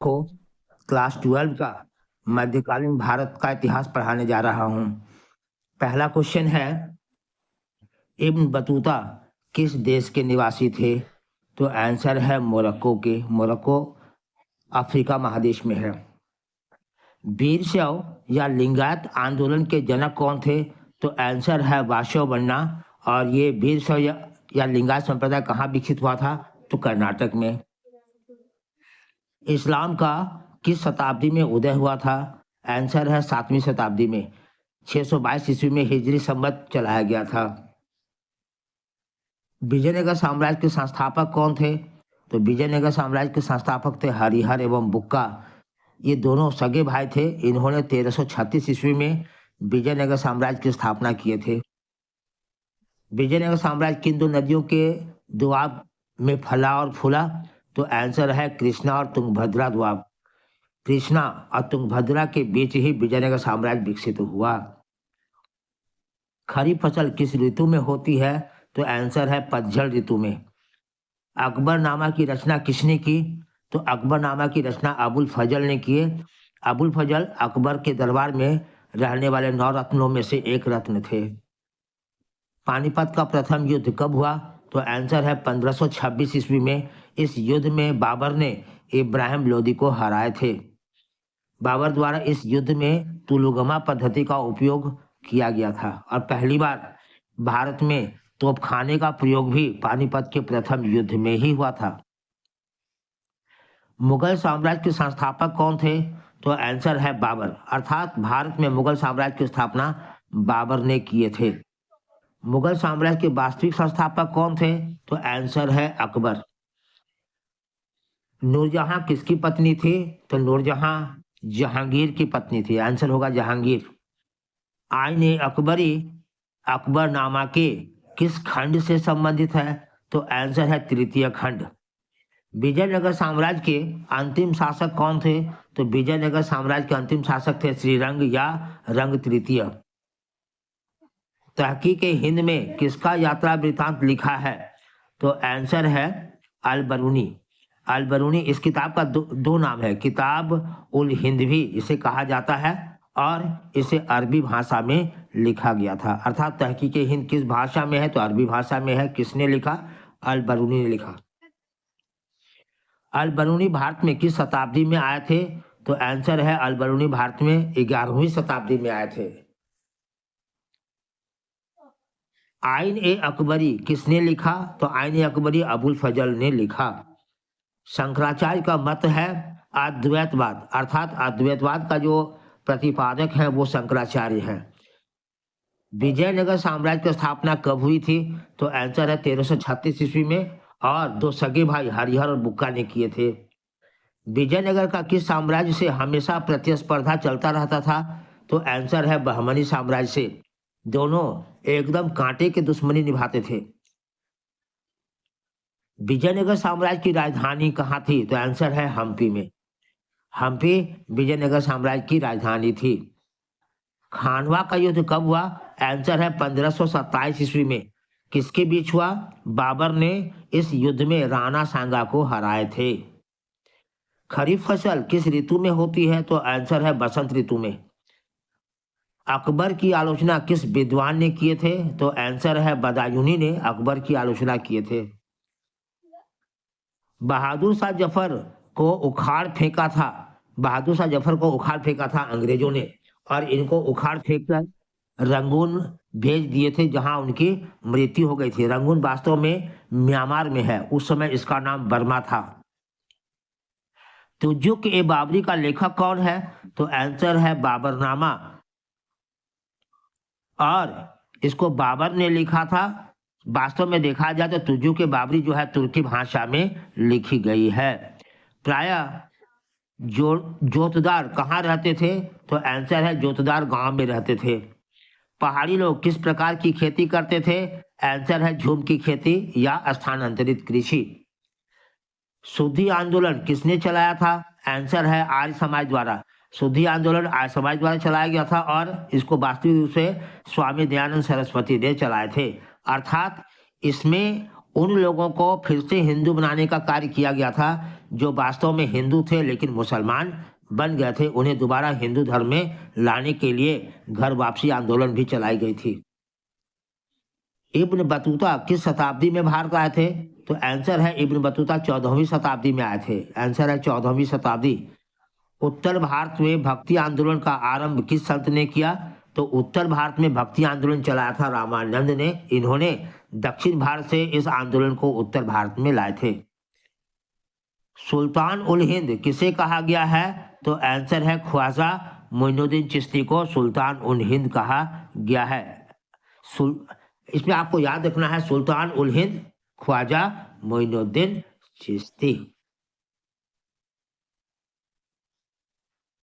को क्लास 12 का मध्यकालीन भारत का इतिहास पढ़ाने जा रहा हूँ। पहला क्वेश्चन है, इब्न बतूता किस देश के निवासी थे? तो आंसर है मोरक्को के। मोरक्को अफ्रीका महादेश में है। वीर शैव या लिंगायत आंदोलन के जनक कौन थे? तो आंसर है वासव बन्ना। और ये वीर शैव या लिंगायत संप्रदाय कहाँ विकसित हुआ था? तो कर्नाटक में। इस्लाम का किस शताब्दी में उदय हुआ था? आंसर है 7वीं शताब्दी में। 622 ईस्वी में हिजरी संवत चलाया गया था। विजयनगर साम्राज्य के संस्थापक कौन थे? तो विजयनगर साम्राज्य के संस्थापक थे हरिहर एवं बुक्का। ये दोनों सगे भाई थे। इन्होंने 1336 ईस्वी में विजयनगर साम्राज्य की स्थापना किए थे। विजयनगर साम्राज्य किन दो नदियों के दोआब में फला और फूला? तो आंसर है कृष्णा और तुंगभद्रा दोआब। कृष्णा और तुंगभद्रा के बीच ही विजयनगर साम्राज्य विकसित हुआ। खरीफ फसल किस ऋतु में होती है? तो आंसर है पतझड़ ऋतु में। अकबरनामा की रचना किसने की? तो अकबरनामा की रचना अबुल फजल ने की। अबुल फजल अकबर के दरबार में रहने वाले 9 रत्नों में से एक रत्न थे। पानीपत का प्रथम युद्ध कब हुआ? तो आंसर है 1526 ईस्वी में। इस युद्ध में बाबर ने इब्राहिम लोदी को हराए थे। बाबर द्वारा इस युद्ध में तुलुगमा पद्धति का उपयोग किया गया था और पहली बार भारत में तोपखाने का प्रयोग भी पानीपत के प्रथम युद्ध में ही हुआ था। मुगल साम्राज्य के संस्थापक कौन थे? तो आंसर है बाबर। अर्थात भारत में मुगल साम्राज्य की स्थापना बाबर ने किए थे। मुगल साम्राज्य के वास्तविक संस्थापक कौन थे? तो आंसर है अकबर। नूरजहां किसकी पत्नी थी? तो नूरजहां जहांगीर की पत्नी थी। आंसर होगा जहांगीर। आईन अकबरी अकबरनामा के किस खंड से संबंधित है? तो आंसर है तृतीय खंड। विजयनगर साम्राज्य के अंतिम शासक कौन थे? तो विजयनगर साम्राज्य के अंतिम शासक थे श्रीरंग या रंग तृतीय। तहकीक हिंद में किसका यात्रा वृतांत लिखा है? तो आंसर है अल-बरूनी। अल-बरूनी, इस किताब का दो नाम है। किताब उल हिंद भी इसे कहा जाता है और इसे अरबी भाषा में लिखा गया था। अर्थात तहकीक हिंद किस भाषा में है? तो अरबी भाषा में है। किसने लिखा? अल-बरूनी ने लिखा। अल-बरूनी भारत में किस शताब्दी में आए थे? तो आंसर है अल-बरूनी भारत में 11वीं शताब्दी में आए थे। आईन ए अकबरी किसने लिखा? तो आईन ए अकबरी अबुल फजल ने लिखा। शंकराचार्य का मत है अद्वैतवाद। अर्थात अद्वैतवाद का जो प्रतिपादक है वो शंकराचार्य है। विजयनगर साम्राज्य की स्थापना कब हुई थी? तो आंसर है 1336 ईस्वी में और दो सगे भाई हरिहर और बुक्का ने किए थे। विजयनगर का किस साम्राज्य से हमेशा प्रतिस्पर्धा चलता रहता था? तो आंसर है बहमनी साम्राज्य से। दोनों एकदम कांटे की दुश्मनी निभाते थे। विजयनगर साम्राज्य की राजधानी कहाँ थी? तो आंसर है हम्पी में। हम्पी विजयनगर साम्राज्य की राजधानी थी। खानवा का युद्ध कब हुआ? आंसर है 1527 ईस्वी में। किसके बीच हुआ? बाबर ने इस युद्ध में राणा सांगा को हराए थे। खरीफ फसल किस ऋतु में होती है? तो आंसर है बसंत ऋतु में। अकबर की आलोचना किस विद्वान ने किए थे? तो आंसर है बदायूनी ने अकबर की आलोचना किए थे। बहादुर शाह जफर को उखाड़ फेंका था। बहादुर शाह जफर को उखाड़ फेंका था अंग्रेजों ने और इनको उखाड़ फेंक कर रंगून भेज दिए थे जहां उनकी मृत्यु हो गई थी। रंगून वास्तव में म्यांमार में है। उस समय इसका नाम बर्मा था। तुजुक ए बाबरी का लेखक कौन है? तो आंसर है बाबरनामा और इसको बाबर ने लिखा था। वास्तव में देखा जाए तो तुजुक ए बाबरी जो है तुर्की भाषा में लिखी गई है। प्रायः जोतदार कहाँ रहते थे? तो आंसर है जोतदार गांव में रहते थे। पहाड़ी लोग किस प्रकार की खेती करते थे? आंसर है झूम की खेती या स्थानांतरित कृषि। शुद्धि आंदोलन किसने चलाया था? आंसर है आर्य समाज द्वारा। शुद्धि आंदोलन आर्य समाज द्वारा चलाया गया था और इसको वास्तविक रूप से स्वामी दयानंद सरस्वती ने चलाए थे। अर्थात इसमें उन लोगों को फिर से हिंदू बनाने का कार्य किया गया था जो वास्तव में हिंदू थे लेकिन मुसलमान बन गए थे, उन्हें दोबारा हिंदू धर्म में लाने के लिए घर वापसी आंदोलन भी चलाई गई थी। इब्न बतूता किस शताब्दी में भारत आए थे? तो आंसर है इब्न बतूता 14वीं शताब्दी में आए थे। आंसर है 14वीं शताब्दी। उत्तर भारत में भक्ति आंदोलन का आरंभ किस संत ने किया? तो उत्तर भारत में भक्ति आंदोलन चलाया था रामानंद ने। इन्होंने दक्षिण भारत से इस आंदोलन को उत्तर भारत में लाए थे। सुल्तान उल हिंद किसे कहा गया है? तो आंसर है ख्वाजा मोइनुद्दीन चिश्ती को सुल्तान उल हिंद कहा गया है। इसमें आपको याद रखना है सुल्तान उल हिंद ख्वाजा मोइनुद्दीन चिश्ती।